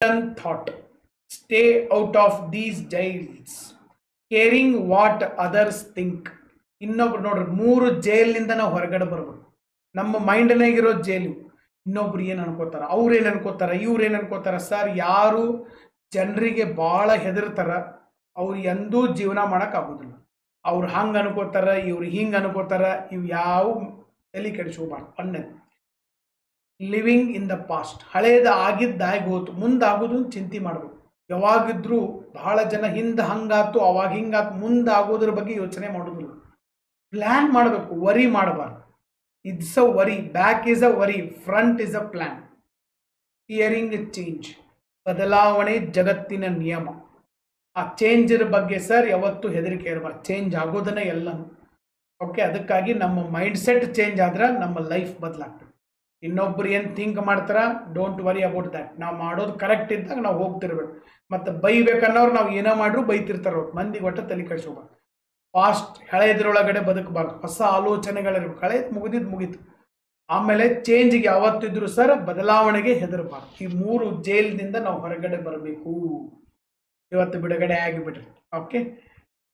thought. Stay out of these jails. Caring what others think. ಇನ್ನೊಬ್ರು ನೋಡ್ರಿ 3 ಜೈಲಿನಿಂದ ನಾವು ಹೊರಗಡೆ ಬರ್ಬೇಕು. ನಮ್ಮ ಮೈಂಡ್ನಾಗಿರೋ ಜೈಲು. ಇನ್ನೊಬ್ರು ಏನು ಅನ್ಕೋತಾರ, ಅವ್ರೇನು ಅನ್ಕೋತಾರ, ಇವ್ರೇನು ಅನ್ಕೋತಾರ. ಸರ್, ಯಾರು ಜನರಿಗೆ ಭಾಳ ಹೆದರ್ತಾರ ಅವ್ರು ಎಂದೂ ಜೀವನ ಮಾಡೋಕ್ಕಾಗೋದಿಲ್ಲ. ಅವ್ರು ಹಂಗೆ ಅನ್ಕೋತಾರ, ಇವ್ರು ಹಿಂಗೆ ಅನ್ಕೋತಾರ, ಇವು ಯಾವ ತಲೆ ಕೆಡಿಸ್ಕೋಬಾರ್ದು. ಅನ್ನೋದು ಲಿವಿಂಗ್ ಇನ್ ದ ಪಾಸ್ಟ್. ಹಳೇದು ಆಗಿದ್ದಾಗಿ ಹೋತು, ಮುಂದಾಗೋದು ಚಿಂತೆ ಮಾಡಬೇಕು. ಯಾವಾಗಿದ್ರೂ ಬಹಳ ಜನ ಹಿಂದೆ ಹಂಗಾತು, ಅವಾಗ ಹಿಂಗಾತು, ಮುಂದಾಗೋದ್ರ ಬಗ್ಗೆ ಯೋಚನೆ ಮಾಡೋದಿಲ್ಲ. ಪ್ಲ್ಯಾನ್ ಮಾಡಬೇಕು, ವರಿ ಮಾಡಬಾರ್ದು. It's a worry, back is a worry, front is a plan. Fearing change. ಬದಲಾವಣೆ ಜಗತ್ತಿನ ನಿಯಮ. ಆ ಚೇಂಜರ ಬಗ್ಗೆ ಸರ್ ಯಾವತ್ತೂ ಹೆದರಿಕೆ ಇರಬಾರ್ದು. ಚೇಂಜ್ ಆಗೋದನ್ನ ಎಲ್ಲನೂ. ಓಕೆ, ಅದಕ್ಕಾಗಿ ನಮ್ಮ ಮೈಂಡ್ ಸೆಟ್ ಚೇಂಜ್ ಆದ್ರೆ ನಮ್ಮ ಲೈಫ್ ಬದಲಾಗ್ತದೆ. ಇನ್ನೊಬ್ರು ಏನು ಥಿಂಕ್ ಮಾಡ್ತಾರ, ಡೋಂಟ್ ವರಿ ಅಬೌಟ್ ದ್ಯಾಟ್. ನಾವು ಮಾಡೋದು ಕರೆಕ್ಟ್ ಇದ್ದಾಗ ನಾವು ಹೋಗ್ತಿರ್ಬೇಕು. ಮತ್ತು ಬೈಬೇಕನ್ನೋರು ನಾವು ಏನೋ ಮಾಡ್ರು ಬೈತಿರ್ತಾರ. ಮಂದಿಗೆ ಒಟ್ಟು ತಲೆ ಕೆಡಿಸ್ಕೋಬಾರ್ದು. ಫಾಸ್ಟ್ ಹಳೆಯದ್ರೊಳಗಡೆ ಬದುಕಬಾರ್ದು. ಹೊಸ ಆಲೋಚನೆಗಳಿರ್ಬೇಕು. ಹಳೇದು ಮುಗಿತು. ಆಮೇಲೆ ಚೇಂಜ್ಗೆ ಯಾವತ್ತಿದ್ರು ಸರ್ ಬದಲಾವಣೆಗೆ ಹೆದರಬಾರ್ದು. ಈ 3 ಜೈಲಿನಿಂದ ನಾವು ಹೊರಗಡೆ ಬರಬೇಕು. ಇವತ್ತು ಬಿಡುಗಡೆ ಆಗಿಬಿಟ್ರಿ. ಓಕೆ.